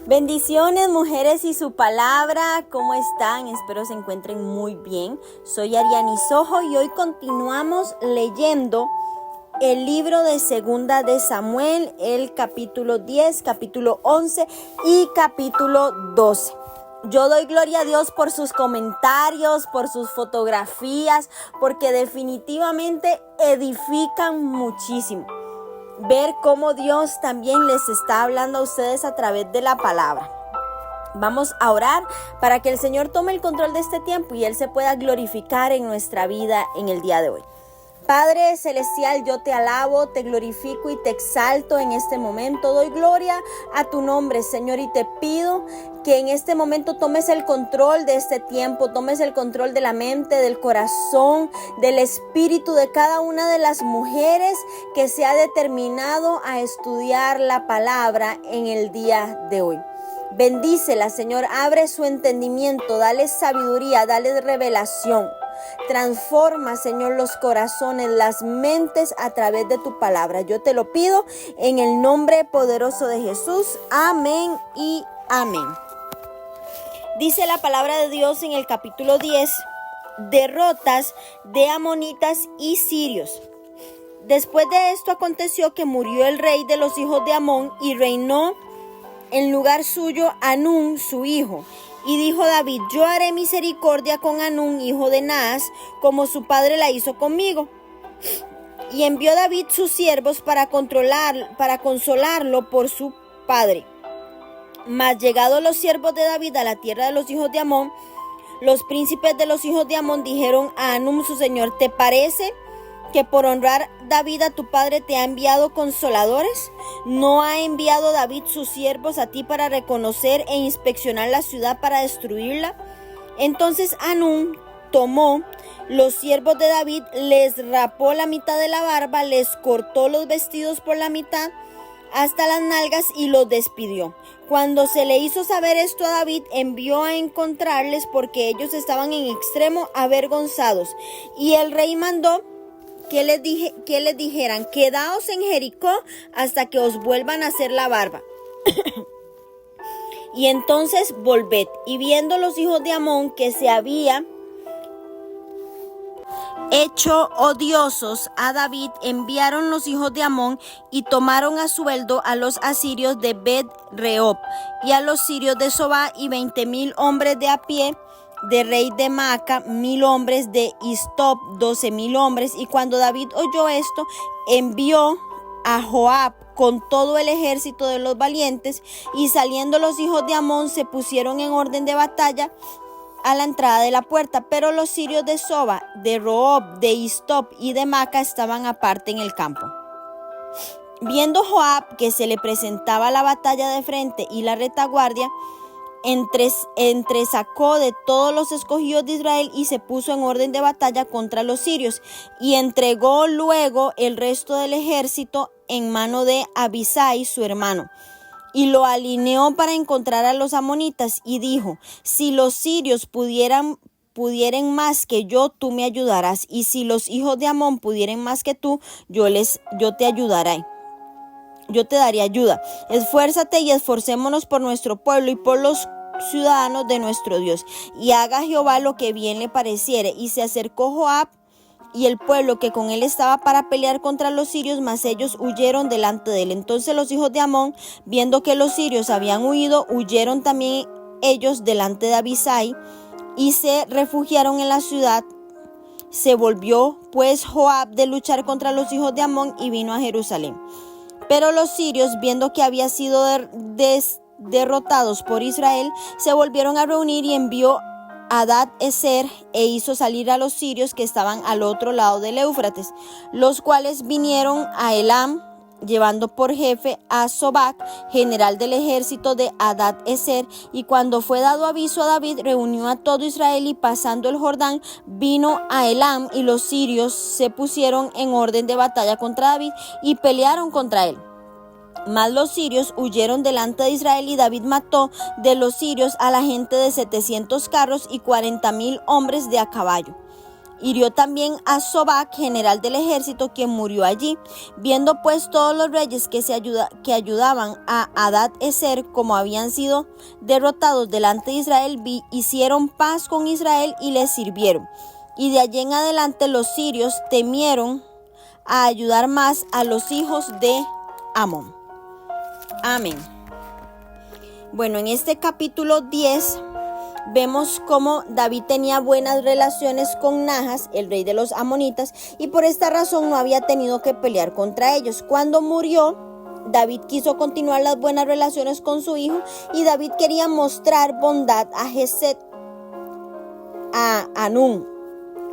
Bendiciones, mujeres y su palabra, ¿cómo están? Espero se encuentren muy bien. Soy Ariani Sojo y hoy continuamos leyendo el libro de Segunda de Samuel, el capítulo 10, capítulo 11 y capítulo 12. Yo doy gloria a Dios por sus comentarios, por sus fotografías, porque definitivamente edifican muchísimo. Ver cómo Dios también les está hablando a ustedes a través de la palabra. Vamos a orar para que el Señor tome el control de este tiempo y Él se pueda glorificar en nuestra vida en el día de hoy. Padre celestial, yo te alabo, te glorifico y te exalto en este momento. Doy gloria a tu nombre, Señor, y te pido que en este momento tomes el control de este tiempo, tomes el control de la mente, del corazón, del espíritu de cada una de las mujeres que se ha determinado a estudiar la palabra en el día de hoy. Bendícela, Señor, abre su entendimiento, dale sabiduría, dale revelación. Transforma, Señor, los corazones, las mentes a través de tu palabra. Yo te lo pido en el nombre poderoso de Jesús. Amén y amén. Dice la palabra de Dios en el capítulo 10, derrotas de amonitas y sirios. Después de esto aconteció que murió el rey de los hijos de Amón y reinó en lugar suyo Hanún, su hijo. Y dijo David: yo haré misericordia con Hanún, hijo de Naas, como su padre la hizo conmigo. Y envió David sus siervos para consolarlo por su padre. Mas llegados los siervos de David a la tierra de los hijos de Amón, los príncipes de los hijos de Amón dijeron a Hanún su señor: ¿te parece que por honrar David a tu padre te ha enviado consoladores? ¿No ha enviado David sus siervos a ti para reconocer e inspeccionar la ciudad para destruirla? Entonces Hanún tomó los siervos de David, les rapó la mitad de la barba, les cortó los vestidos por la mitad hasta las nalgas y los despidió. Cuando se le hizo saber esto a David, envió a encontrarles porque ellos estaban en extremo avergonzados. Y el rey mandó que les dijeran: quedaos en Jericó hasta que os vuelvan a hacer la barba. Y entonces volved. Y viendo los hijos de Amón que se había hecho odiosos a David, enviaron los hijos de Amón y tomaron a sueldo a los asirios de Bet-rehob y a los sirios de Sobá y 20,000 hombres de a pie, de rey de Maaca 1,000 hombres, de Istop 12,000 hombres. Y cuando David oyó esto, envió a Joab con todo el ejército de los valientes, y saliendo los hijos de Amón se pusieron en orden de batalla a la entrada de la puerta, pero los sirios de Soba, de Rehob, de Istop y de Maaca estaban aparte en el campo. Viendo Joab que se le presentaba la batalla de frente y la retaguardia, entresacó de todos los escogidos de Israel y se puso en orden de batalla contra los sirios, y entregó luego el resto del ejército en mano de Abisai su hermano, y lo alineó para encontrar a los amonitas, y dijo: si los sirios pudieren más que yo, tú me ayudarás, y si los hijos de Amón pudieren más que tú, yo te ayudaré. Yo te daré ayuda. Esfuérzate y esforcémonos por nuestro pueblo y por los ciudadanos de nuestro Dios. Y haga Jehová lo que bien le pareciere. Y se acercó Joab y el pueblo que con él estaba para pelear contra los sirios, mas ellos huyeron delante de él. Entonces los hijos de Amón, viendo que los sirios habían huido, huyeron también ellos delante de Abisai y se refugiaron en la ciudad. Se volvió pues Joab de luchar contra los hijos de Amón y vino a Jerusalén. Pero los sirios, viendo que había sido derrotados por Israel, se volvieron a reunir, y envió Hadad-ezer e hizo salir a los sirios que estaban al otro lado del Éufrates, los cuales vinieron a Elam, llevando por jefe a Sobac, general del ejército de Hadad-ezer. Y cuando fue dado aviso a David, reunió a todo Israel, y pasando el Jordán vino a Elam, y los sirios se pusieron en orden de batalla contra David y pelearon contra él. Mas los sirios huyeron delante de Israel, y David mató de los sirios a la gente de 700 carros y 40,000 hombres de a caballo. Hirió también a Sobac, general del ejército, quien murió allí. Viendo pues todos los reyes que ayudaban a Hadad-Ezer como habían sido derrotados delante de Israel, hicieron paz con Israel y les sirvieron. Y de allí en adelante los sirios temieron a ayudar más a los hijos de Amón. Amén. Bueno, en este capítulo 10 vemos cómo David tenía buenas relaciones con Najas, el rey de los amonitas, y por esta razón no había tenido que pelear contra ellos. Cuando murió, David quiso continuar las buenas relaciones con su hijo, y David quería mostrar bondad a Gesed, a Hanún,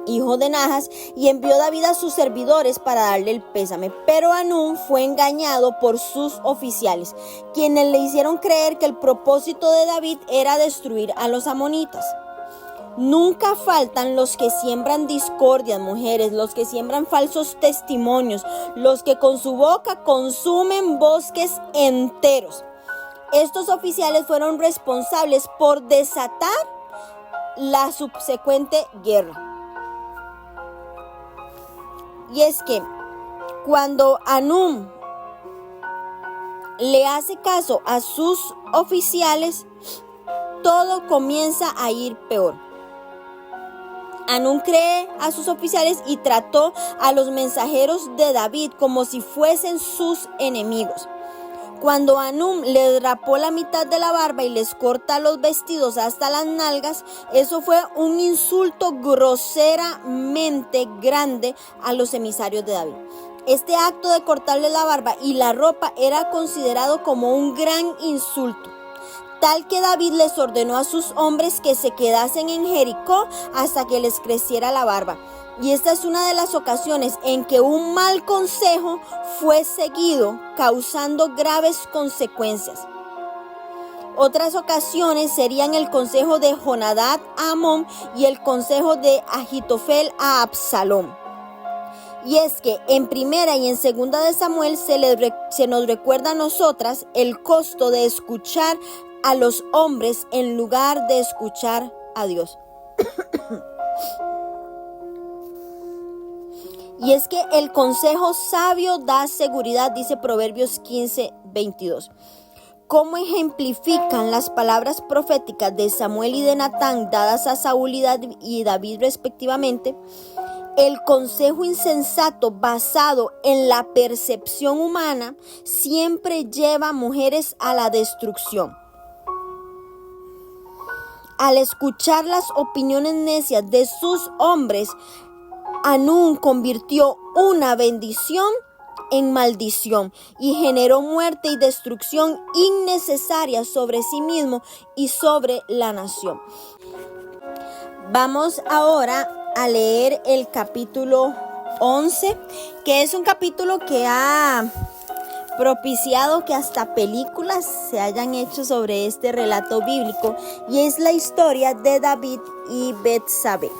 hijo de Najas, y envió David a sus servidores para darle el pésame. Pero Hanún fue engañado por sus oficiales, quienes le hicieron creer que el propósito de David era destruir a los amonitas. Nunca faltan los que siembran discordias, mujeres, los que siembran falsos testimonios, los que con su boca consumen bosques enteros. Estos oficiales fueron responsables por desatar la subsecuente guerra. Y es que cuando Hanún le hace caso a sus oficiales, todo comienza a ir peor. Hanún cree a sus oficiales y trató a los mensajeros de David como si fuesen sus enemigos. Cuando Hanún les rapó la mitad de la barba y les corta los vestidos hasta las nalgas, eso fue un insulto groseramente grande a los emisarios de David. Este acto de cortarle la barba y la ropa era considerado como un gran insulto, tal que David les ordenó a sus hombres que se quedasen en Jericó hasta que les creciera la barba. Y esta es una de las ocasiones en que un mal consejo fue seguido, causando graves consecuencias. Otras ocasiones serían el consejo de Jonadab a Amón y el consejo de Ahitofel a Absalom. Y es que en primera y en segunda de Samuel se nos recuerda a nosotras el costo de escuchar a los hombres en lugar de escuchar a Dios. Y es que el consejo sabio da seguridad, dice Proverbios 15:22. ¿Cómo ejemplifican las palabras proféticas de Samuel y de Natán dadas a Saúl y David respectivamente? El consejo insensato basado en la percepción humana siempre lleva a mujeres a la destrucción. Al escuchar las opiniones necias de sus hombres, Hanún convirtió una bendición en maldición y generó muerte y destrucción innecesaria sobre sí mismo y sobre la nación. Vamos ahora a leer el capítulo 11, que es un capítulo que ha propiciado que hasta películas se hayan hecho sobre este relato bíblico, y es la historia de David y Betsabé.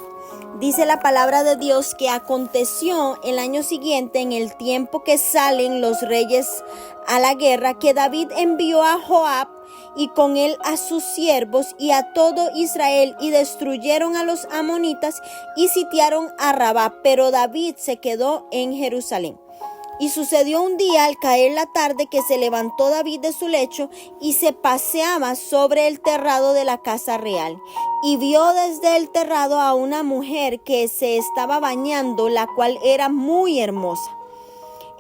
Dice la palabra de Dios que aconteció el año siguiente, en el tiempo que salen los reyes a la guerra, que David envió a Joab y con él a sus siervos y a todo Israel, y destruyeron a los amonitas y sitiaron a Rabá, pero David se quedó en Jerusalén. Y sucedió un día al caer la tarde que se levantó David de su lecho y se paseaba sobre el terrado de la casa real. Y vio desde el terrado a una mujer que se estaba bañando, la cual era muy hermosa.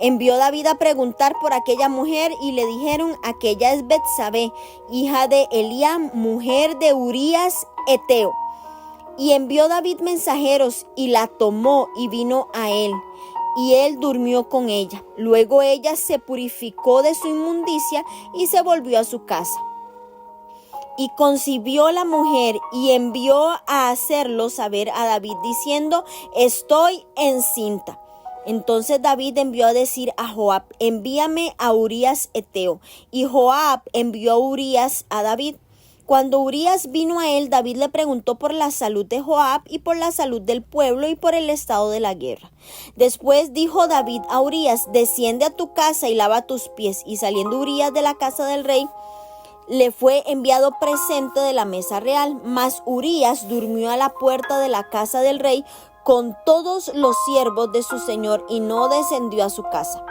Envió David a preguntar por aquella mujer y le dijeron: aquella es Betsabé, hija de Eliam, mujer de Urías Eteo. Y envió David mensajeros y la tomó y vino a él. Y él durmió con ella. Luego ella se purificó de su inmundicia y se volvió a su casa. Y concibió la mujer y envió a hacerlo saber a David diciendo: estoy encinta. Entonces David envió a decir a Joab: envíame a Urías Eteo. Y Joab envió a Urías a David. Cuando Urías vino a él, David le preguntó por la salud de Joab y por la salud del pueblo y por el estado de la guerra. Después dijo David a Urías: desciende a tu casa y lava tus pies. Y saliendo Urías de la casa del rey, le fue enviado presente de la mesa real. Mas Urías durmió a la puerta de la casa del rey con todos los siervos de su señor y no descendió a su casa.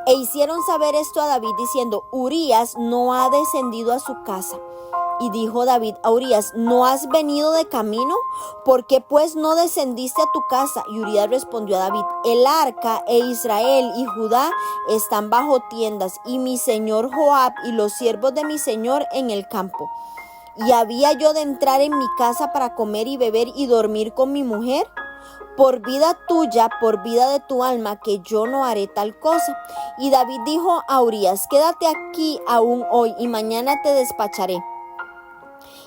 E hicieron saber esto a David diciendo: Urías no ha descendido a su casa. Y dijo David a Urías: ¿No has venido de camino? ¿Por qué pues no descendiste a tu casa? Y Urías respondió a David: El arca e Israel y Judá están bajo tiendas, y mi señor Joab y los siervos de mi señor en el campo. ¿Y había yo de entrar en mi casa para comer y beber y dormir con mi mujer? Por vida tuya, por vida de tu alma, que yo no haré tal cosa. Y David dijo a Urías: Quédate aquí aún hoy, y mañana te despacharé.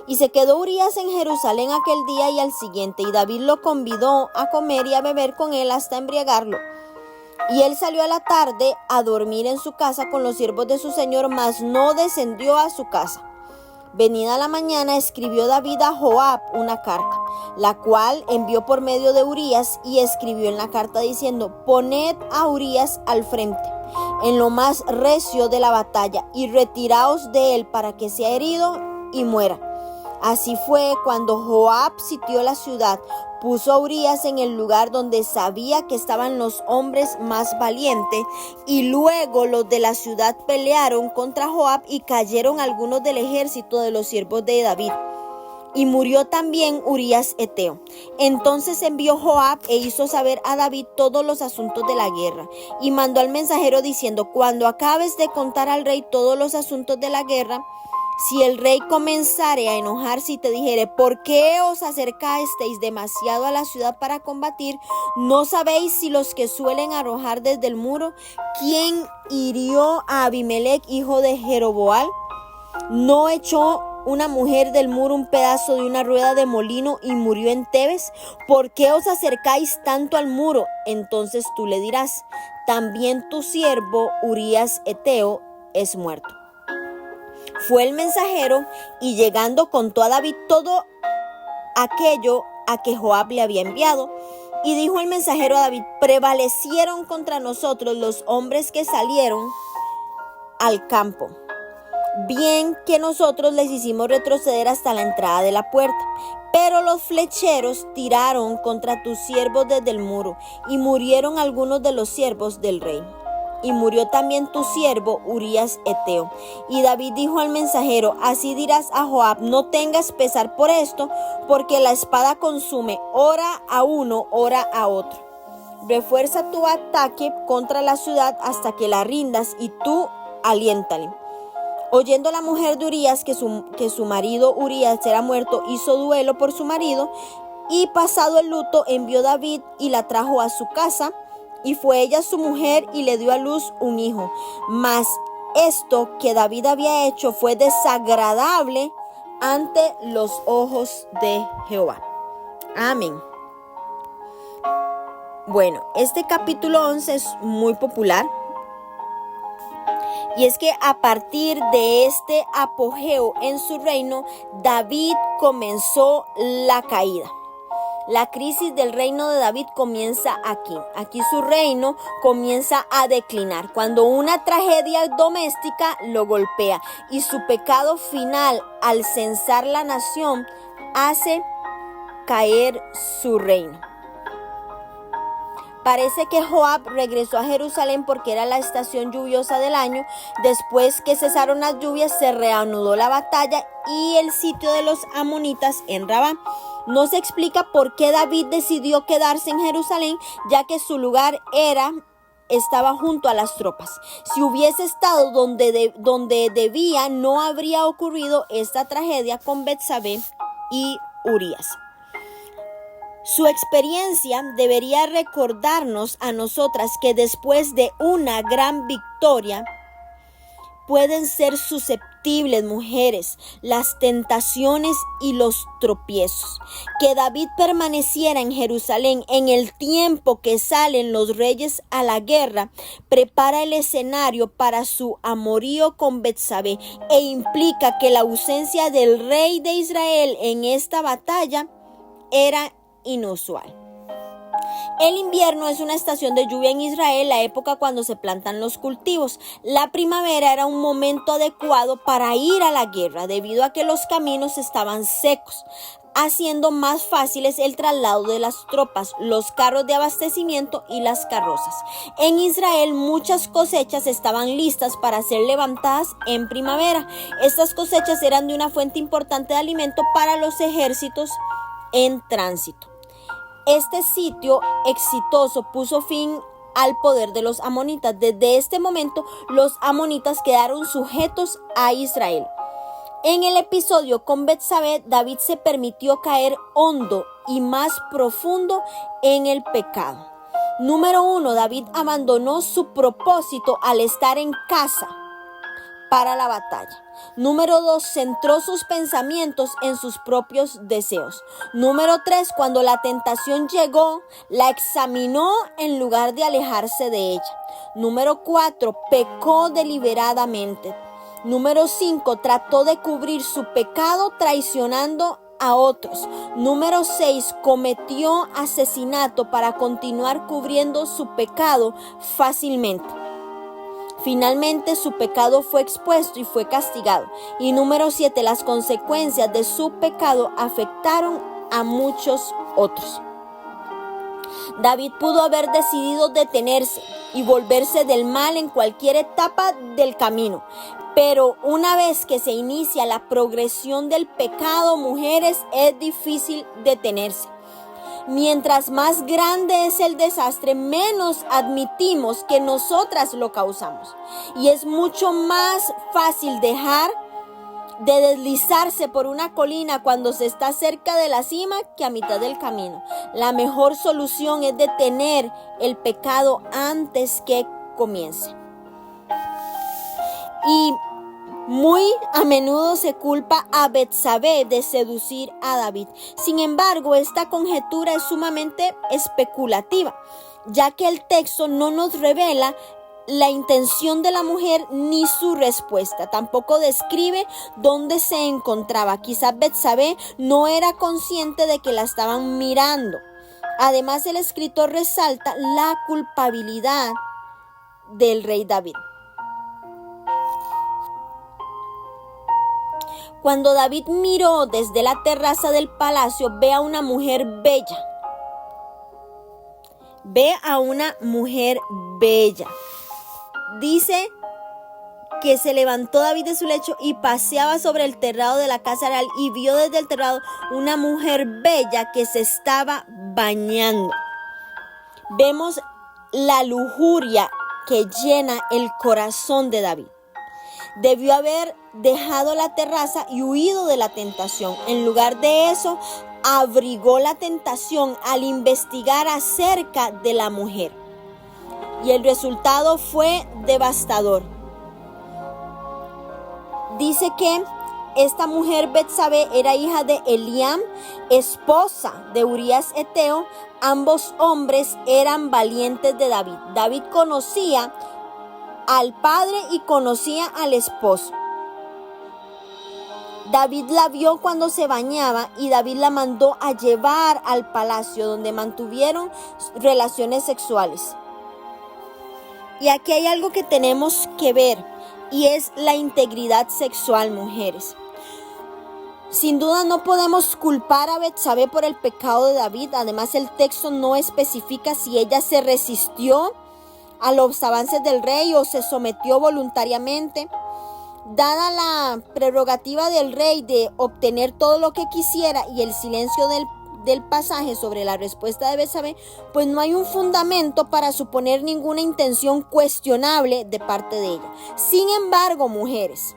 Y se quedó Urías en Jerusalén aquel día y al siguiente, y David lo convidó a comer y a beber con él hasta embriagarlo. Y él salió a la tarde a dormir en su casa con los siervos de su señor, mas no descendió a su casa. Venida la mañana, escribió David a Joab una carta, la cual envió por medio de Urías, y escribió en la carta diciendo: Poned a Urías al frente, en lo más recio de la batalla, y retiraos de él para que sea herido y muera. Así fue cuando Joab sitió la ciudad, puso a Urías en el lugar donde sabía que estaban los hombres más valientes, y luego los de la ciudad pelearon contra Joab y cayeron algunos del ejército de los siervos de David. Y murió también Urías Eteo. Entonces envió Joab e hizo saber a David todos los asuntos de la guerra, y mandó al mensajero diciendo: Cuando acabes de contar al rey todos los asuntos de la guerra, si el rey comenzare a enojarse y te dijere: ¿Por qué os acercasteis demasiado a la ciudad para combatir? ¿No sabéis si los que suelen arrojar desde el muro, quién hirió a Abimelech, hijo de Jeroboam? ¿No echó una mujer del muro un pedazo de una rueda de molino y murió en Tebes? ¿Por qué os acercáis tanto al muro? Entonces tú le dirás: también tu siervo Urías Eteo es muerto. Fue el mensajero, y llegando contó a David todo aquello a que Joab le había enviado. Y dijo el mensajero a David: prevalecieron contra nosotros los hombres que salieron al campo, bien que nosotros les hicimos retroceder hasta la entrada de la puerta. Pero los flecheros tiraron contra tus siervos desde el muro, y murieron algunos de los siervos del rey. Y murió también tu siervo Urías Eteo. Y David dijo al mensajero: así dirás a Joab: no tengas pesar por esto, porque la espada consume ora a uno, ora a otro. Refuerza tu ataque contra la ciudad hasta que la rindas, y tú aliéntale. Oyendo la mujer de Urías que su marido Urías era muerto, hizo duelo por su marido, y pasado el luto envió David y la trajo a su casa. Y fue ella su mujer, y le dio a luz un hijo. Mas esto que David había hecho fue desagradable ante los ojos de Jehová. Amén. Bueno, este capítulo 11 es muy popular. Y es que a partir de este apogeo en su reino, David comenzó la caída. La crisis del reino de David comienza aquí. Aquí su reino comienza a declinar cuando una tragedia doméstica lo golpea, y su pecado final al censar la nación hace caer su reino. Parece que Joab regresó a Jerusalén porque era la estación lluviosa del año. Después que cesaron las lluvias, se reanudó la batalla y el sitio de los amonitas en Rabá. No se explica por qué David decidió quedarse en Jerusalén, ya que su lugar estaba junto a las tropas. Si hubiese estado donde debía, no habría ocurrido esta tragedia con Betsabé y Urías. Su experiencia debería recordarnos a nosotras que después de una gran victoria pueden ser susceptibles, mujeres, las tentaciones y los tropiezos. Que David permaneciera en Jerusalén en el tiempo que salen los reyes a la guerra prepara el escenario para su amorío con Betsabé, e implica que la ausencia del rey de Israel en esta batalla era inusual. El invierno es una estación de lluvia en Israel, la época cuando se plantan los cultivos. La primavera era un momento adecuado para ir a la guerra, debido a que los caminos estaban secos, haciendo más fáciles el traslado de las tropas, los carros de abastecimiento y las carrozas. En Israel muchas cosechas estaban listas para ser levantadas en primavera. Estas cosechas eran de una fuente importante de alimento para los ejércitos en tránsito. Este sitio exitoso puso fin al poder de los amonitas. Desde este momento, los amonitas quedaron sujetos a Israel. En el episodio con Betsabé, David se permitió caer hondo y más profundo en el pecado. Número 1, David abandonó su propósito al estar en casa para la batalla. Número 2, centró sus pensamientos en sus propios deseos. Número 3, cuando la tentación llegó, la examinó en lugar de alejarse de ella. Número 4, pecó deliberadamente. Número 5, trató de cubrir su pecado traicionando a otros. Número 6, cometió asesinato para continuar cubriendo su pecado fácilmente. Finalmente su pecado fue expuesto y fue castigado. Y número 7, las consecuencias de su pecado afectaron a muchos otros. David pudo haber decidido detenerse y volverse del mal en cualquier etapa del camino. Pero una vez que se inicia la progresión del pecado, mujeres, es difícil detenerse. Mientras más grande es el desastre, menos admitimos que nosotras lo causamos. Y es mucho más fácil dejar de deslizarse por una colina cuando se está cerca de la cima que a mitad del camino. La mejor solución es detener el pecado antes que comience. Y muy a menudo se culpa a Betsabé de seducir a David. Sin embargo, esta conjetura es sumamente especulativa, ya que el texto no nos revela la intención de la mujer ni su respuesta. Tampoco describe dónde se encontraba. Quizás Betsabé no era consciente de que la estaban mirando. Además, el escritor resalta la culpabilidad del rey David. Cuando David miró desde la terraza del palacio, ve a una mujer bella. Ve a una mujer bella. Dice que se levantó David de su lecho y paseaba sobre el terrado de la casa real y vio desde el terrado una mujer bella que se estaba bañando. Vemos la lujuria que llena el corazón de David. Debió haber dejado la terraza y huido de la tentación. En lugar de eso, abrigó la tentación al investigar acerca de la mujer. Y el resultado fue devastador. Dice que esta mujer Betsabé era hija de Eliam, esposa de Urías Eteo. Ambos hombres eran valientes de David. David conocía al padre y conocía al esposo. David la vio cuando se bañaba y David la mandó a llevar al palacio, donde mantuvieron relaciones sexuales. Y aquí hay algo que tenemos que ver, y es la integridad sexual, mujeres. Sin duda no podemos culpar a Betsabé por el pecado de David. Además, el texto no especifica si ella se resistió a los avances del rey o se sometió voluntariamente. Dada la prerrogativa del rey de obtener todo lo que quisiera y el silencio del pasaje sobre la respuesta de Betsabé, pues no hay un fundamento para suponer ninguna intención cuestionable de parte de ella. Sin embargo, mujeres,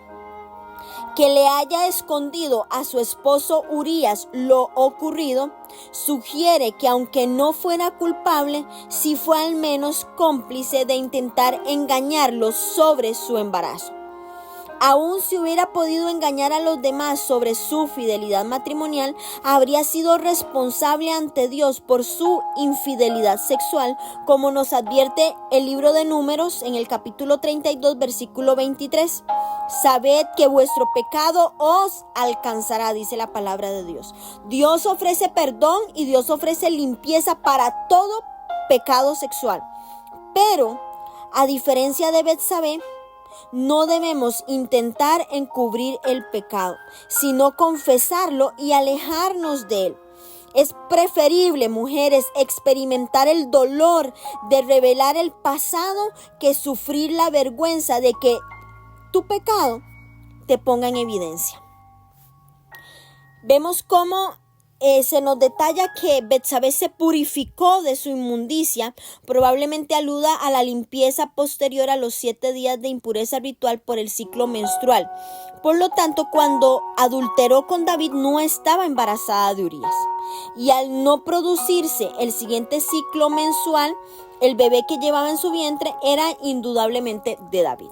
que le haya escondido a su esposo Urías lo ocurrido, sugiere que aunque no fuera culpable, sí fue al menos cómplice de intentar engañarlo sobre su embarazo. Aún si hubiera podido engañar a los demás sobre su fidelidad matrimonial, habría sido responsable ante Dios por su infidelidad sexual, como nos advierte el libro de Números en el capítulo 32, versículo 23. Sabed que vuestro pecado os alcanzará, dice la palabra de Dios. Dios ofrece perdón y Dios ofrece limpieza para todo pecado sexual. Pero, a diferencia de Betsabé, no debemos intentar encubrir el pecado, sino confesarlo y alejarnos de él. Es preferible, mujeres, experimentar el dolor de revelar el pasado que sufrir la vergüenza de que tu pecado te ponga en evidencia. Vemos cómo se nos detalla que Betsabé se purificó de su inmundicia, probablemente aluda a la limpieza posterior a los 7 días de impureza ritual por el ciclo menstrual. Por lo tanto, cuando adulteró con David, no estaba embarazada de Urías. Y al no producirse el siguiente ciclo mensual, el bebé que llevaba en su vientre era indudablemente de David.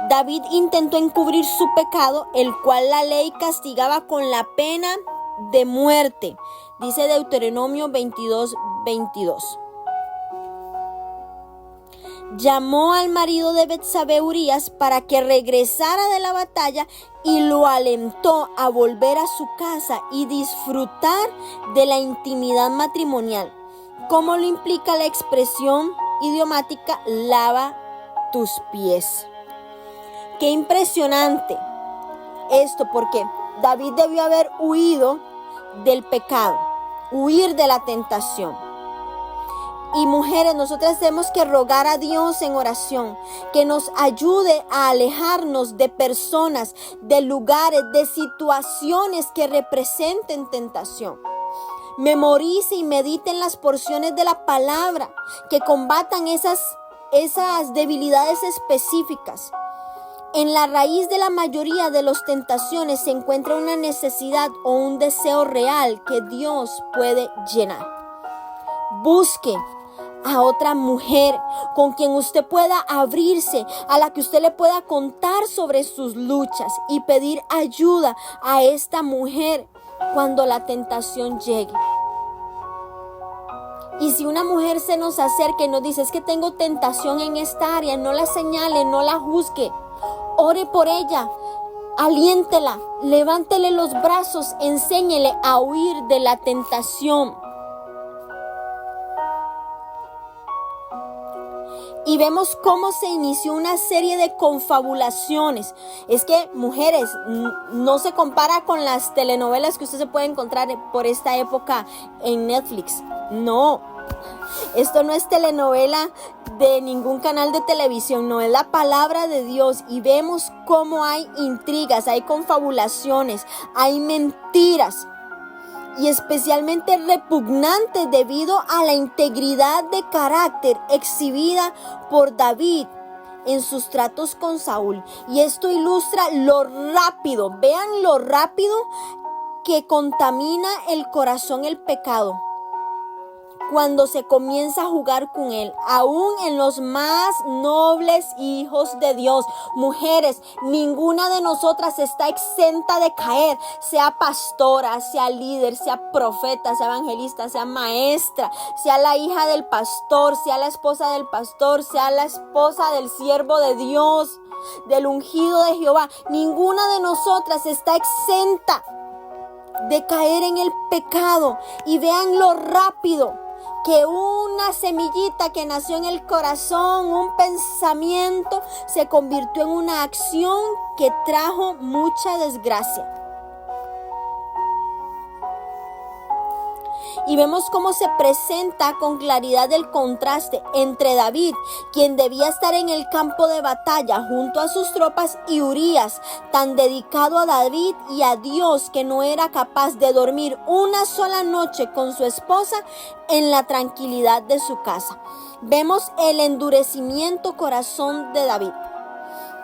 David intentó encubrir su pecado, el cual la ley castigaba con la pena de muerte, dice Deuteronomio 22:22. Llamó al marido de Betsabé, Urías, para que regresara de la batalla y lo alentó a volver a su casa y disfrutar de la intimidad matrimonial, como lo implica la expresión idiomática lava tus pies. Qué impresionante esto, porque David debió haber huido del pecado, huir de la tentación. Y mujeres, nosotras tenemos que rogar a Dios en oración que nos ayude a alejarnos de personas, de lugares, de situaciones que representen tentación. Memorice y medite en las porciones de la palabra que combatan esas debilidades específicas. En la raíz de la mayoría de las tentaciones se encuentra una necesidad o un deseo real que Dios puede llenar. Busque a otra mujer con quien usted pueda abrirse, a la que usted le pueda contar sobre sus luchas y pedir ayuda a esta mujer cuando la tentación llegue. Y si una mujer se nos acerca y nos dice, es que tengo tentación en esta área, no la señale, no la juzgue. Ore por ella, aliéntela, levántele los brazos, enséñele a huir de la tentación. Y vemos cómo se inició una serie de confabulaciones. Es que, mujeres, no se compara con las telenovelas que usted se puede encontrar por esta época en Netflix. No, esto no es telenovela de ningún canal de televisión, no, es la palabra de Dios. Y vemos cómo hay intrigas, hay confabulaciones, hay mentiras. Y especialmente repugnante debido a la integridad de carácter exhibida por David en sus tratos con Saúl. Y esto ilustra lo rápido, vean lo rápido que contamina el corazón el pecado cuando se comienza a jugar con él, aún en los más nobles hijos de Dios. Mujeres, ninguna de nosotras está exenta de caer, sea pastora, sea líder, sea profeta, sea evangelista, sea maestra, sea la hija del pastor, sea la esposa del pastor, sea la esposa del siervo de Dios, del ungido de Jehová. Ninguna de nosotras está exenta de caer en el pecado. Y vean lo rápido que una semillita que nació en el corazón, un pensamiento, se convirtió en una acción que trajo mucha desgracia. Y vemos cómo se presenta con claridad el contraste entre David, quien debía estar en el campo de batalla junto a sus tropas, y Urías, tan dedicado a David y a Dios que no era capaz de dormir una sola noche con su esposa en la tranquilidad de su casa. Vemos el endurecimiento corazón de David.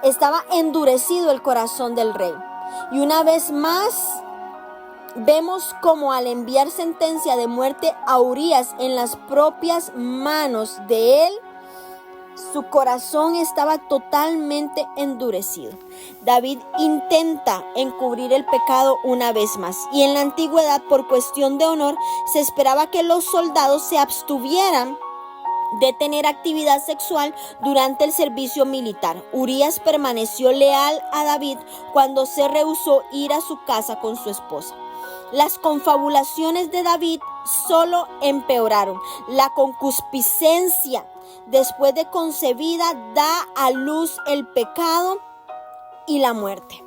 Estaba endurecido el corazón del rey. Y una vez más vemos como al enviar sentencia de muerte a Urías en las propias manos de él, su corazón estaba totalmente endurecido. David intenta encubrir el pecado una vez más. Y en la antigüedad, por cuestión de honor, se esperaba que los soldados se abstuvieran de tener actividad sexual durante el servicio militar. Urías permaneció leal a David cuando se rehusó ir a su casa con su esposa. Las confabulaciones de David solo empeoraron. La concupiscencia, después de concebida, da a luz el pecado y la muerte.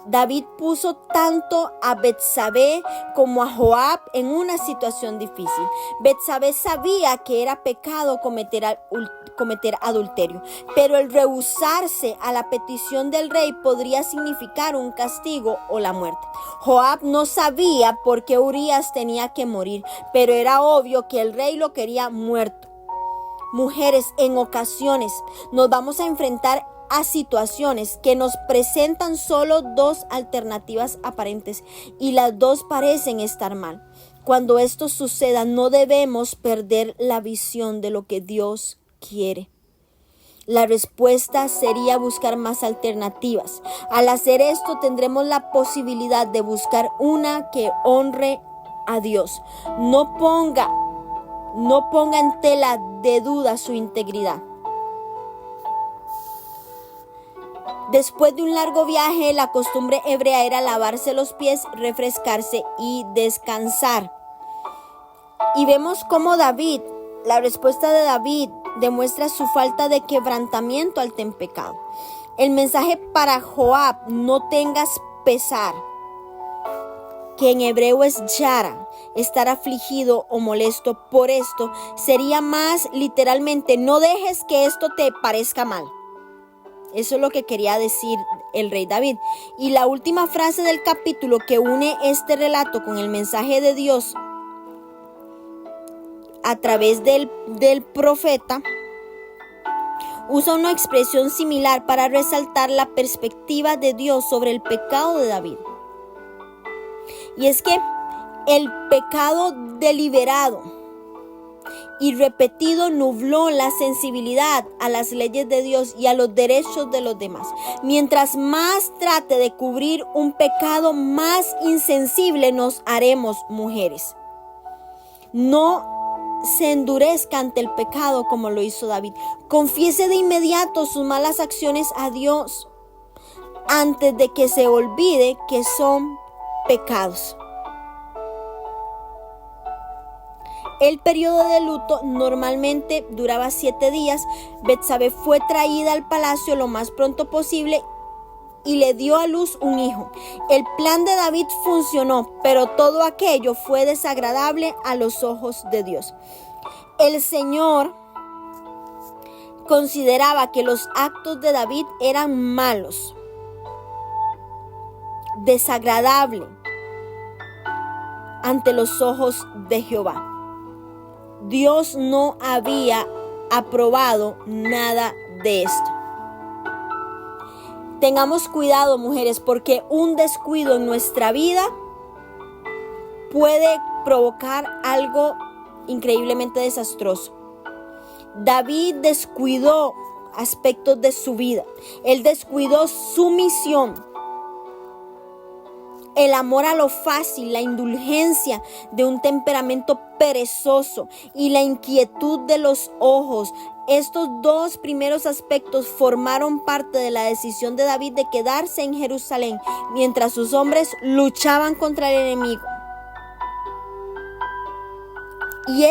David puso tanto a Betsabé como a Joab en una situación difícil. Betsabé sabía que era pecado cometer adulterio, pero el rehusarse a la petición del rey podría significar un castigo o la muerte. Joab no sabía por qué Urías tenía que morir, pero era obvio que el rey lo quería muerto. Mujeres, en ocasiones nos vamos a enfrentar a situaciones que nos presentan solo dos alternativas aparentes y las dos parecen estar mal. Cuando esto suceda, no debemos perder la visión de lo que Dios quiere. La respuesta sería buscar más alternativas. Al hacer esto, tendremos la posibilidad de buscar una que honre a Dios. No ponga en tela de duda su integridad. Después de un largo viaje, la costumbre hebrea era lavarse los pies, refrescarse y descansar. Y vemos cómo la respuesta de David demuestra su falta de quebrantamiento ante el pecado. El mensaje para Joab: no tengas pesar, que en hebreo es yara, estar afligido o molesto por esto, sería más literalmente: no dejes que esto te parezca mal. Eso es lo que quería decir el rey David. Y la última frase del capítulo, que une este relato con el mensaje de Dios a través del profeta, usa una expresión similar para resaltar la perspectiva de Dios sobre el pecado de David. Y es que el pecado deliberado y repetido nubló la sensibilidad a las leyes de Dios y a los derechos de los demás. Mientras más trate de cubrir un pecado, más insensible nos haremos, mujeres. No se endurezca ante el pecado como lo hizo David. Confiese de inmediato sus malas acciones a Dios antes de que se olvide que son pecados. El periodo de luto normalmente duraba 7 días. Betsabé fue traída al palacio lo más pronto posible y le dio a luz un hijo. El plan de David funcionó, pero todo aquello fue desagradable a los ojos de Dios. El Señor consideraba que los actos de David eran malos, desagradables ante los ojos de Jehová. Dios no había aprobado nada de esto. Tengamos cuidado, mujeres, porque un descuido en nuestra vida puede provocar algo increíblemente desastroso. David descuidó aspectos de su vida. Él descuidó su misión. El amor a lo fácil, la indulgencia de un temperamento perezoso y la inquietud de los ojos. Estos dos primeros aspectos formaron parte de la decisión de David de quedarse en Jerusalén mientras sus hombres luchaban contra el enemigo. Y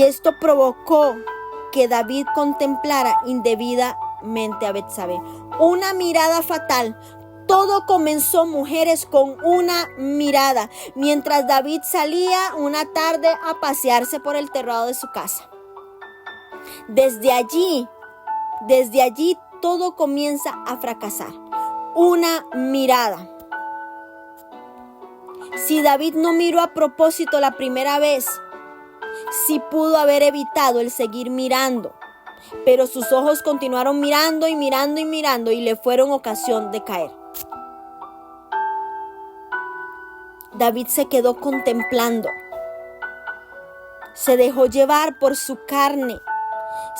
esto provocó que David contemplara indebidamente a Betsabé. Una mirada fatal. Todo comenzó, mujeres, con una mirada, mientras David salía una tarde a pasearse por el terrado de su casa. Desde allí todo comienza a fracasar. Una mirada. Si David no miró a propósito la primera vez, sí pudo haber evitado el seguir mirando. Pero sus ojos continuaron mirando y mirando y mirando y le fueron ocasión de caer. David se quedó contemplando. Se dejó llevar por su carne,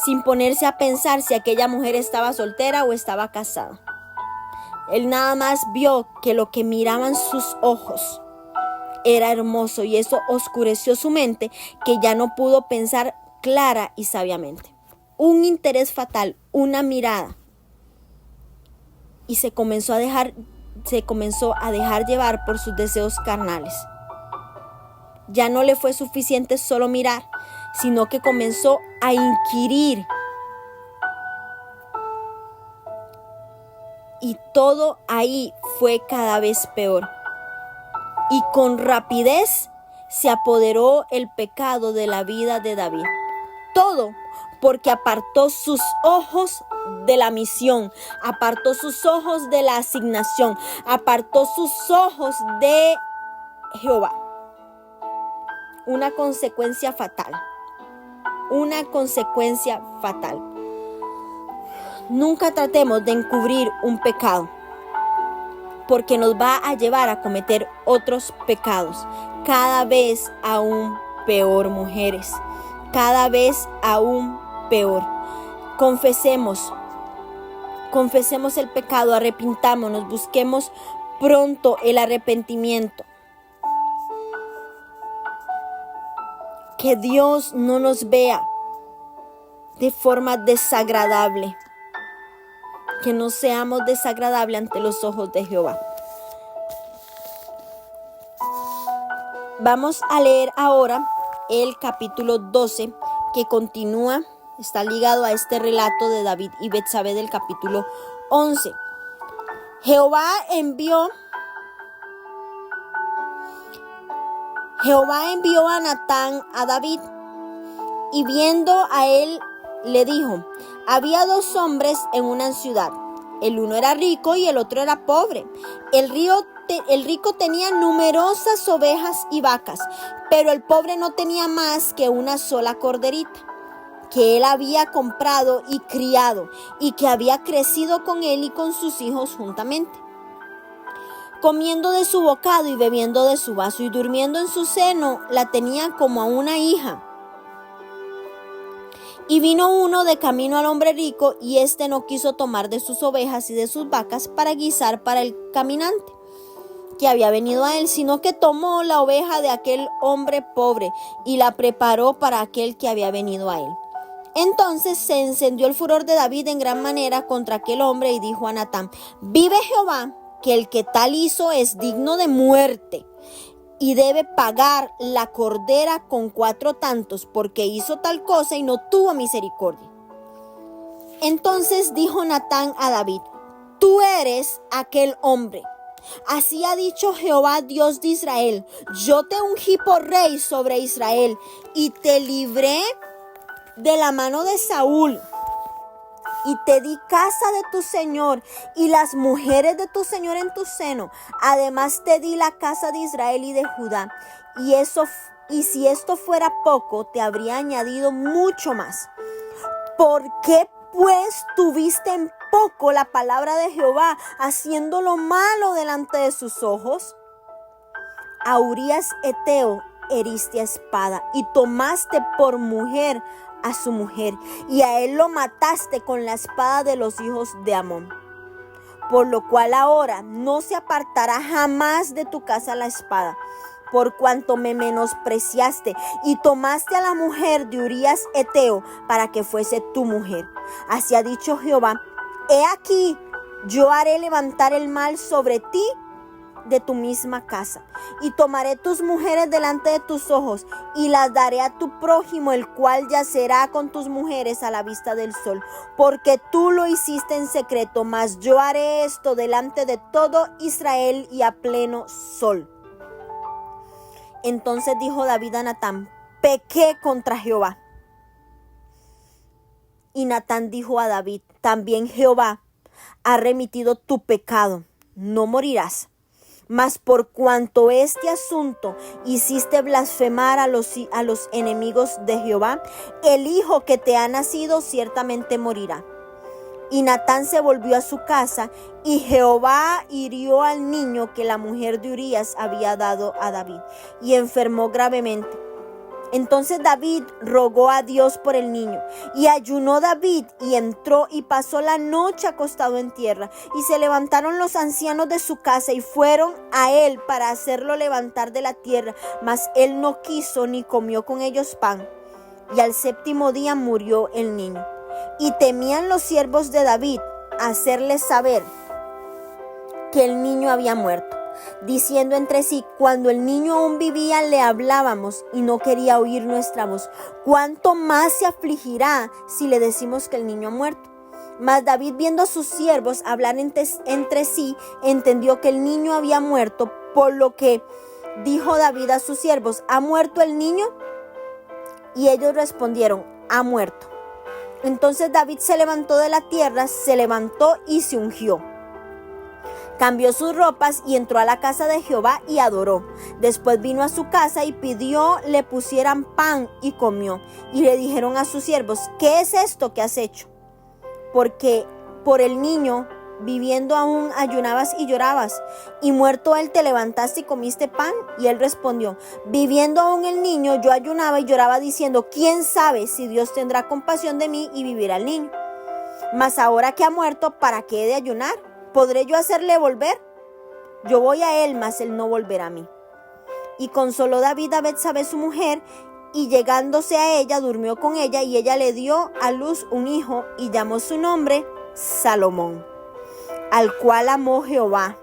sin ponerse a pensar si aquella mujer estaba soltera o estaba casada. Él nada más vio que lo que miraban sus ojos era hermoso y eso oscureció su mente, que ya no pudo pensar clara y sabiamente. Un interés fatal, una mirada. Y se comenzó a dejar comenzó a dejar llevar por sus deseos carnales. Ya no le fue suficiente solo mirar, sino que comenzó a inquirir. Y todo ahí fue cada vez peor. Y con rapidez se apoderó el pecado de la vida de David. Todo porque apartó sus ojos de la misión, apartó sus ojos de la asignación, apartó sus ojos de Jehová. Una consecuencia fatal. Una consecuencia fatal. Nunca tratemos de encubrir un pecado, porque nos va a llevar a cometer otros pecados, cada vez aún peor, mujeres, cada vez aún peor. Confesemos el pecado, arrepintámonos, busquemos pronto el arrepentimiento. Que Dios no nos vea de forma desagradable. Que no seamos desagradables ante los ojos de Jehová. Vamos a leer ahora el capítulo 12 que continúa, está ligado a este relato de David y Betsabé del capítulo 11. Jehová envió a Natán a David, y viendo a él le dijo: había dos hombres en una ciudad, el uno era rico y el otro era pobre. El rico tenía numerosas ovejas y vacas, pero el pobre no tenía más que una sola corderita, que él había comprado y criado, y que había crecido con él y con sus hijos juntamente, comiendo de su bocado y bebiendo de su vaso, y durmiendo en su seno, la tenía como a una hija. Y vino uno de camino al hombre rico, y éste no quiso tomar de sus ovejas y de sus vacas para guisar para el caminante que había venido a él, sino que tomó la oveja de aquel hombre pobre y la preparó para aquel que había venido a él. Entonces se encendió el furor de David en gran manera contra aquel hombre, y dijo a Natán: vive Jehová, que el que tal hizo es digno de muerte, y debe pagar la cordera con 4 tantos, porque hizo tal cosa y no tuvo misericordia. Entonces dijo Natán a David: tú eres aquel hombre. Así ha dicho Jehová, Dios de Israel: yo te ungí por rey sobre Israel, y te libré de la mano de Saúl, y te di casa de tu señor y las mujeres de tu señor en tu seno. Además te di la casa de Israel y de Judá. Y si esto fuera poco, te habría añadido mucho más. ¿Por qué pues tuviste en poco la palabra de Jehová, haciendo lo malo delante de sus ojos? A Urías Eteo heriste a espada, y tomaste por mujer a su mujer, y a él lo mataste con la espada de los hijos de Amón. Por lo cual ahora no se apartará jamás de tu casa la espada, por cuanto me menospreciaste y tomaste a la mujer de Urías Eteo para que fuese tu mujer. Así ha dicho Jehová: he aquí, yo haré levantar el mal sobre ti de tu misma casa, y tomaré tus mujeres delante de tus ojos, y las daré a tu prójimo, el cual yacerá con tus mujeres a la vista del sol, porque tú lo hiciste en secreto, mas yo haré esto delante de todo Israel y a pleno sol. Entonces dijo David a Natán: pequé contra Jehová. Y Natán dijo a David: también Jehová ha remitido tu pecado, no morirás. Mas por cuanto este asunto hiciste blasfemar a los enemigos de Jehová, el hijo que te ha nacido ciertamente morirá. Y Natán se volvió a su casa, y Jehová hirió al niño que la mujer de Urías había dado a David, y enfermó gravemente. Entonces David rogó a Dios por el niño, y ayunó David, y entró y pasó la noche acostado en tierra. Y se levantaron los ancianos de su casa y fueron a él para hacerlo levantar de la tierra, mas él no quiso ni comió con ellos pan. Y al 7º día murió el niño. Y temían los siervos de David hacerle saber que el niño había muerto, diciendo entre sí: cuando el niño aún vivía le hablábamos y no quería oír nuestra voz. ¿Cuánto más se afligirá si le decimos que el niño ha muerto? Mas David, viendo a sus siervos hablar entre sí, entendió que el niño había muerto, por lo que dijo David a sus siervos: ¿ha muerto el niño? Y ellos respondieron: ha muerto. Entonces David se levantó de la tierra, se levantó y se ungió. Cambió sus ropas y entró a la casa de Jehová y adoró. Después vino a su casa y pidió le pusieran pan y comió. Y le dijeron a sus siervos: ¿qué es esto que has hecho? Porque por el niño, viviendo aún, ayunabas y llorabas, y muerto él te levantaste y comiste pan. Y él respondió: viviendo aún el niño, yo ayunaba y lloraba, diciendo: ¿quién sabe si Dios tendrá compasión de mí y vivirá el niño? Mas ahora que ha muerto, ¿para qué he de ayunar? ¿Podré yo hacerle volver? Yo voy a él, mas él no volverá a mí. Y consoló David a Betsabé su mujer, y llegándose a ella, durmió con ella, y ella le dio a luz un hijo, y llamó su nombre Salomón, al cual amó Jehová,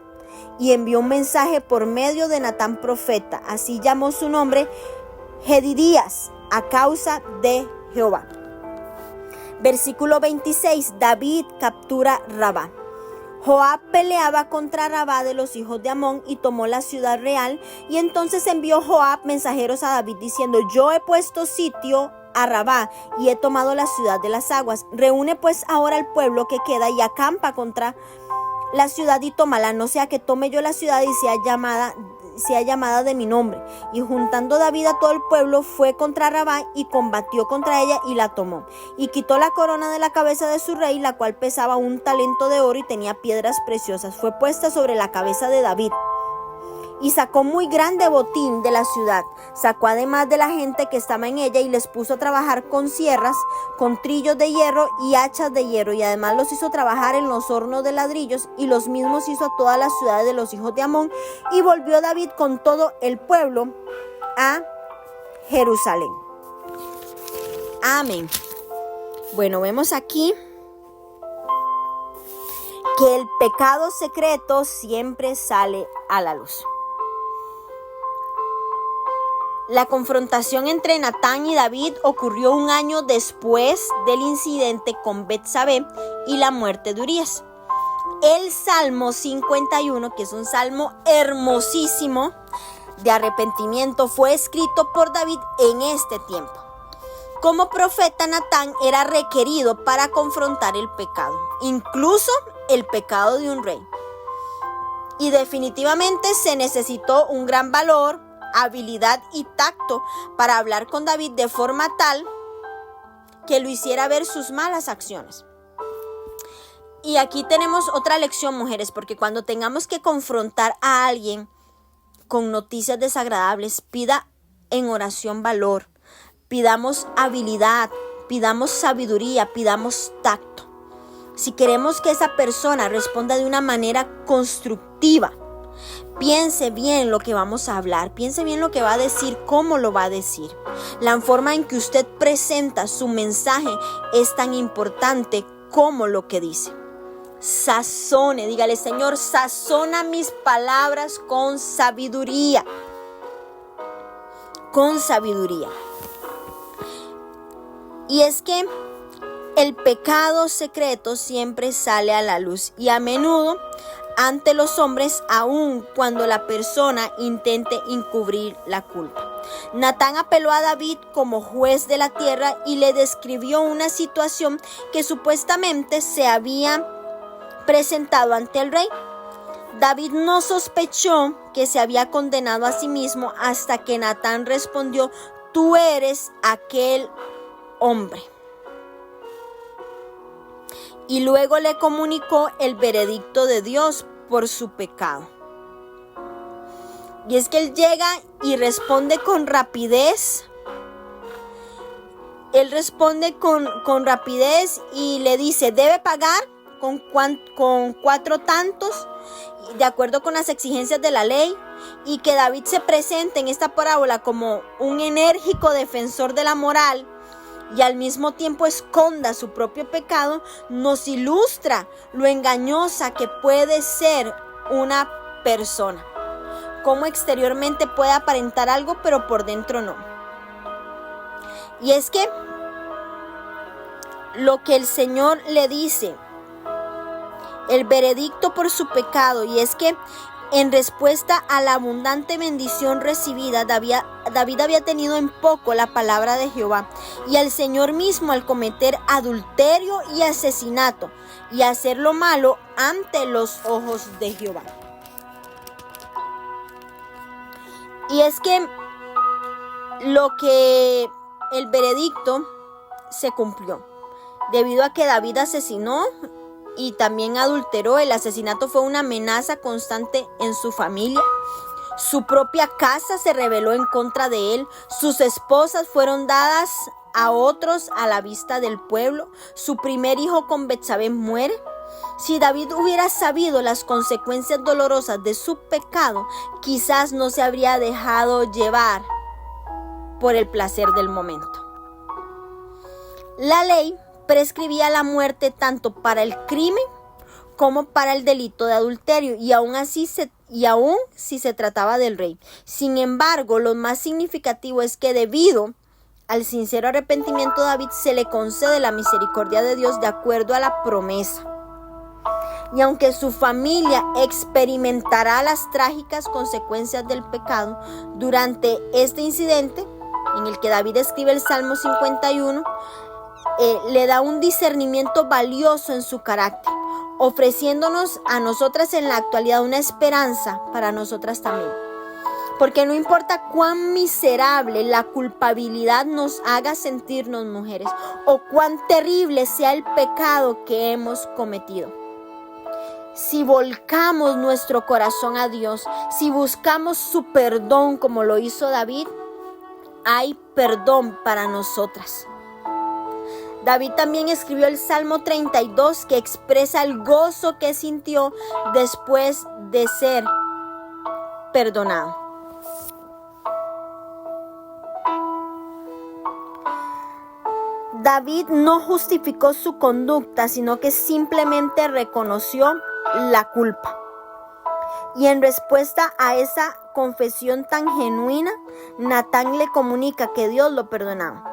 y envió un mensaje por medio de Natán profeta. Así llamó su nombre Jedidías, a causa de Jehová. Versículo 26. David captura Rabá. Joab peleaba contra Rabá de los hijos de Amón y tomó la ciudad real. Y entonces envió Joab mensajeros a David diciendo: yo he puesto sitio a Rabá y he tomado la ciudad de las aguas. Reúne pues ahora al pueblo que queda y acampa contra la ciudad y tómala, no sea que tome yo la ciudad y sea llamada de mi nombre. Y juntando David a todo el pueblo, fue contra Rabá y combatió contra ella y la tomó. Y quitó la corona de la cabeza de su rey, la cual pesaba 1 talento de oro y tenía piedras preciosas. Fue puesta sobre la cabeza de David. Y sacó muy grande botín de la ciudad. Sacó además de la gente que estaba en ella y les puso a trabajar con sierras, con trillos de hierro y hachas de hierro. Y además los hizo trabajar en los hornos de ladrillos, y los mismos hizo a todas las ciudades de los hijos de Amón. Y volvió David con todo el pueblo a Jerusalén. Amén. Bueno, vemos aquí que el pecado secreto siempre sale a la luz. La confrontación entre Natán y David ocurrió 1 año después del incidente con Betsabé y la muerte de Urías. El Salmo 51, que es un salmo hermosísimo de arrepentimiento, fue escrito por David en este tiempo. Como profeta, Natán era requerido para confrontar el pecado, incluso el pecado de un rey. Y definitivamente se necesitó un gran valor, habilidad y tacto para hablar con David de forma tal que lo hiciera ver sus malas acciones. Y aquí tenemos otra lección, mujeres, porque cuando tengamos que confrontar a alguien con noticias desagradables, pida en oración valor, pidamos habilidad, pidamos sabiduría, pidamos tacto. Si queremos que esa persona responda de una manera constructiva, piense bien lo que vamos a hablar, piense bien lo que va a decir, cómo lo va a decir. La forma en que usted presenta su mensaje es tan importante como lo que dice. Sazone, dígale: Señor, sazona mis palabras con sabiduría. Con sabiduría. Y es que el pecado secreto siempre sale a la luz y a menudo ante los hombres, aun cuando la persona intente encubrir la culpa. Natán apeló a David como juez de la tierra y le describió una situación que supuestamente se había presentado ante el rey. David no sospechó que se había condenado a sí mismo hasta que Natán respondió: tú eres aquel hombre. Y luego le comunicó el veredicto de Dios por su pecado. Y es que él llega y responde con rapidez. Él responde con rapidez y le dice: debe pagar con 4 tantos, de acuerdo con las exigencias de la ley. Y que David se presente en esta parábola como un enérgico defensor de la moral y al mismo tiempo esconda su propio pecado, nos ilustra lo engañosa que puede ser una persona. Cómo exteriormente puede aparentar algo, pero por dentro no. Y es que lo que el Señor le dice, el veredicto por su pecado, y es que en respuesta a la abundante bendición recibida, David había tenido en poco la palabra de Jehová, y el Señor mismo, al cometer adulterio y asesinato y hacer lo malo ante los ojos de Jehová. Y es que el veredicto se cumplió, debido a que David asesinó y también adulteró. El asesinato fue una amenaza constante en su familia. Su propia casa se rebeló en contra de él. Sus esposas fueron dadas a otros a la vista del pueblo. Su primer hijo con Betsabé muere. Si David hubiera sabido las consecuencias dolorosas de su pecado, quizás no se habría dejado llevar por el placer del momento. La ley prescribía la muerte tanto para el crimen como para el delito de adulterio, y aún si se trataba del rey. Sin embargo, lo más significativo es que debido al sincero arrepentimiento de David se le concede la misericordia de Dios de acuerdo a la promesa. Y aunque su familia experimentará las trágicas consecuencias del pecado, durante este incidente en el que David escribe el Salmo 51, le da un discernimiento valioso en su carácter, ofreciéndonos a nosotras en la actualidad una esperanza para nosotras también. Porque no importa cuán miserable la culpabilidad nos haga sentirnos mujeres, o cuán terrible sea el pecado que hemos cometido, si volcamos nuestro corazón a Dios, si buscamos su perdón como lo hizo David, hay perdón para nosotras. David también escribió el Salmo 32, que expresa el gozo que sintió después de ser perdonado. David no justificó su conducta, sino que simplemente reconoció la culpa. Y en respuesta a esa confesión tan genuina, Natán le comunica que Dios lo perdonaba.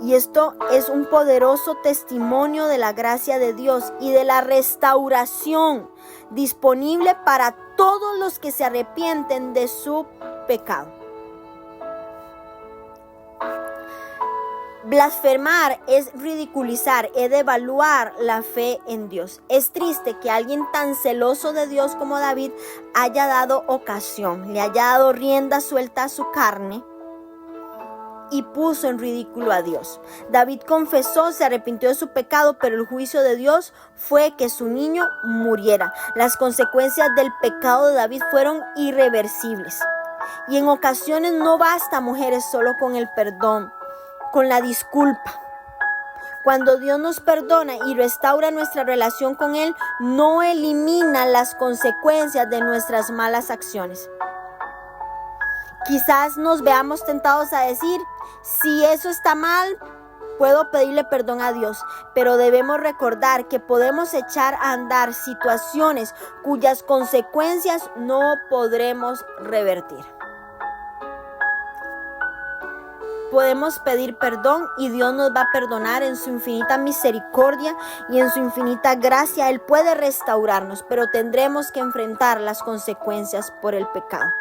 Y esto es un poderoso testimonio de la gracia de Dios y de la restauración disponible para todos los que se arrepienten de su pecado. Blasfemar es ridiculizar, es devaluar la fe en Dios. Es triste que alguien tan celoso de Dios como David haya dado ocasión, le haya dado rienda suelta a su carne y puso en ridículo a Dios. David confesó, se arrepintió de su pecado, pero el juicio de Dios fue que su niño muriera. Las consecuencias del pecado de David fueron irreversibles. Y en ocasiones no basta, mujeres, solo con el perdón, con la disculpa. Cuando Dios nos perdona y restaura nuestra relación con Él, no elimina las consecuencias de nuestras malas acciones. Quizás nos veamos tentados a decir, si eso está mal, puedo pedirle perdón a Dios, pero debemos recordar que podemos echar a andar situaciones cuyas consecuencias no podremos revertir. Podemos pedir perdón y Dios nos va a perdonar en su infinita misericordia y en su infinita gracia. Él puede restaurarnos, pero tendremos que enfrentar las consecuencias por el pecado.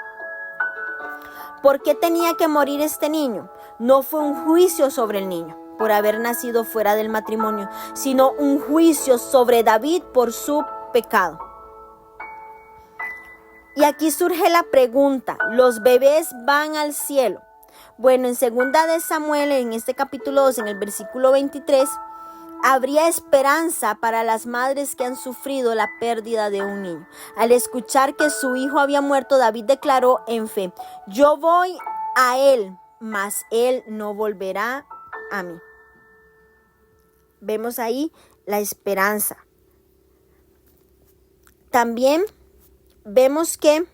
¿Por qué tenía que morir este niño? No fue un juicio sobre el niño por haber nacido fuera del matrimonio, sino un juicio sobre David por su pecado. Y aquí surge la pregunta, ¿los bebés van al cielo? Bueno, en 2 de Samuel, en este capítulo 2, en el versículo 23, habría esperanza para las madres que han sufrido la pérdida de un niño. Al escuchar que su hijo había muerto, David declaró en fe, yo voy a él, mas él no volverá a mí. Vemos ahí la esperanza. También vemos que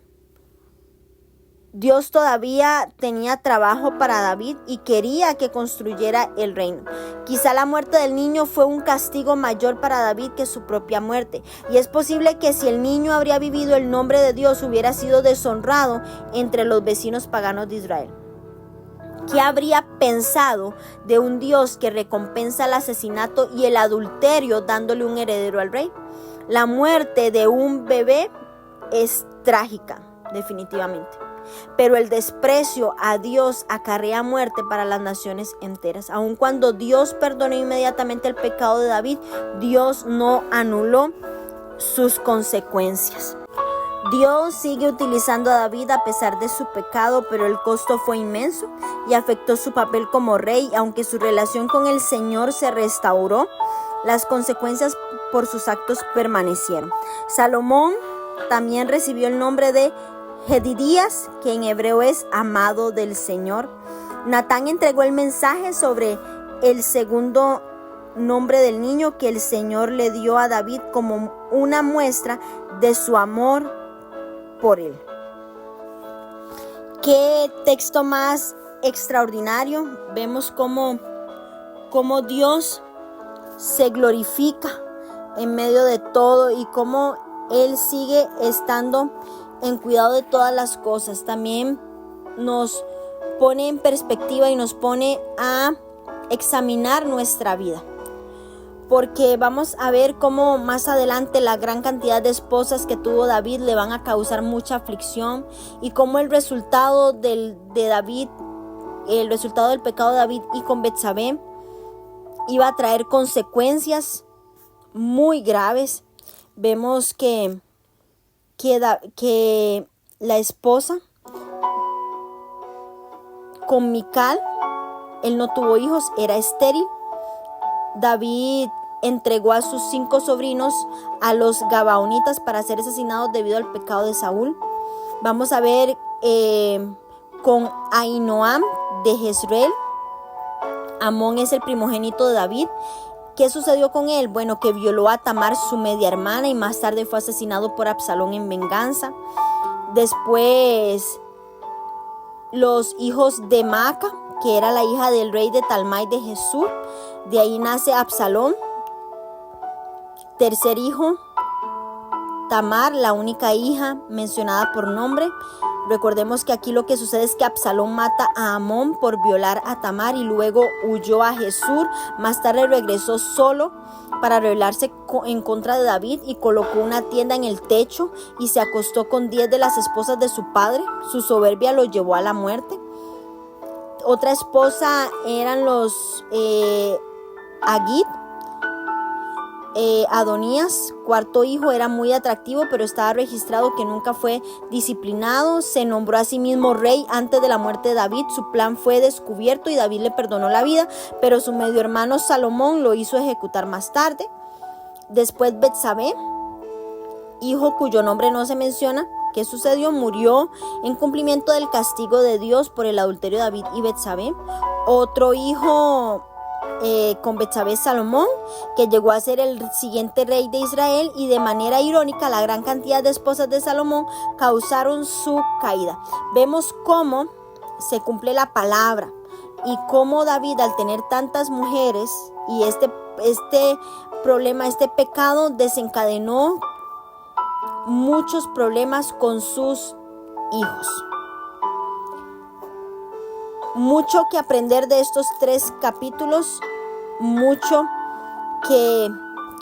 Dios todavía tenía trabajo para David y quería que construyera el reino. Quizá la muerte del niño fue un castigo mayor para David que su propia muerte. Y es posible que si el niño habría vivido, el nombre de Dios hubiera sido deshonrado entre los vecinos paganos de Israel. ¿Qué habría pensado de un Dios que recompensa el asesinato y el adulterio dándole un heredero al rey? La muerte de un bebé es trágica, definitivamente. Pero el desprecio a Dios acarrea muerte para las naciones enteras. Aun cuando Dios perdonó inmediatamente el pecado de David, Dios no anuló sus consecuencias. Dios sigue utilizando a David a pesar de su pecado, pero el costo fue inmenso y afectó su papel como rey. Aunque su relación con el Señor se restauró, las consecuencias por sus actos permanecieron. Salomón también recibió el nombre de Jedidías, que en hebreo es amado del Señor. Natán entregó el mensaje sobre el segundo nombre del niño que el Señor le dio a David como una muestra de su amor por él. Qué texto más extraordinario. Vemos cómo Dios se glorifica en medio de todo y cómo Él sigue estando en cuidado de todas las cosas. También nos pone en perspectiva y nos pone a examinar nuestra vida, porque vamos a ver cómo más adelante la gran cantidad de esposas que tuvo David le van a causar mucha aflicción, y cómo el resultado del pecado de David y con Betsabé iba a traer consecuencias muy graves. Vemos que la esposa con Mical, él no tuvo hijos, era estéril. David entregó a sus 5 sobrinos a los gabaonitas para ser asesinados debido al pecado de Saúl. Vamos a ver con Ahinoam de Jezreel. Amón es el primogénito de David. ¿Qué sucedió con él? Bueno, que violó a Tamar, su media hermana, y más tarde fue asesinado por Absalón en venganza. Después, los hijos de Maaca, que era la hija del rey de Talmai de Jesús. De ahí nace Absalón. Tercer hijo, Tamar, la única hija mencionada por nombre. Recordemos que aquí lo que sucede es que Absalón mata a Amón por violar a Tamar y luego huyó a Jesús. Más tarde regresó solo para rebelarse en contra de David y colocó una tienda en el techo y se acostó con 10 de las esposas de su padre. Su soberbia lo llevó a la muerte. Otra esposa eran los Agit. Adonías, cuarto hijo, era muy atractivo, pero estaba registrado que nunca fue disciplinado. Se nombró a sí mismo rey antes de la muerte de David. Su plan fue descubierto y David le perdonó la vida, pero su medio hermano Salomón lo hizo ejecutar más tarde. Después Betsabé, hijo cuyo nombre no se menciona. ¿Qué sucedió? Murió en cumplimiento del castigo de Dios por el adulterio de David y Betsabé. Otro hijo con Betsabé, Salomón, que llegó a ser el siguiente rey de Israel, y de manera irónica la gran cantidad de esposas de Salomón causaron su caída. Vemos cómo se cumple la palabra y cómo David, al tener tantas mujeres y este problema, este pecado, desencadenó muchos problemas con sus hijos. Mucho que aprender de estos 3 capítulos, mucho que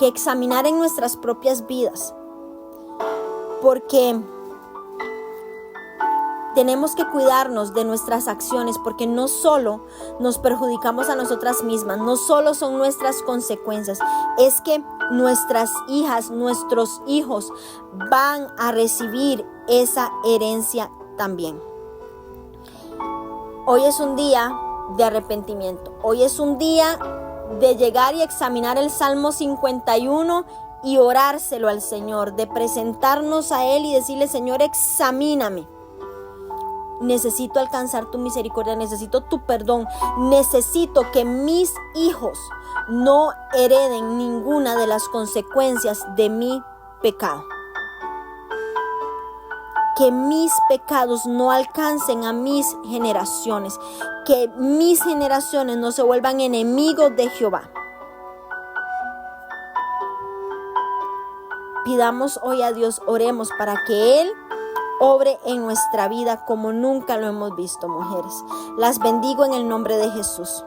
examinar en nuestras propias vidas, porque tenemos que cuidarnos de nuestras acciones, porque no solo nos perjudicamos a nosotras mismas, no solo son nuestras consecuencias, es que nuestras hijas, nuestros hijos van a recibir esa herencia también. Hoy es un día de arrepentimiento. Hoy es un día de llegar y examinar el Salmo 51 y orárselo al Señor, de presentarnos a Él y decirle: Señor, examíname. Necesito alcanzar tu misericordia, necesito tu perdón, necesito que mis hijos no hereden ninguna de las consecuencias de mi pecado. que mis pecados no alcancen a mis generaciones, que mis generaciones no se vuelvan enemigos de Jehová. Pidamos hoy a Dios, oremos para que Él obre en nuestra vida como nunca lo hemos visto, mujeres. Las bendigo en el nombre de Jesús.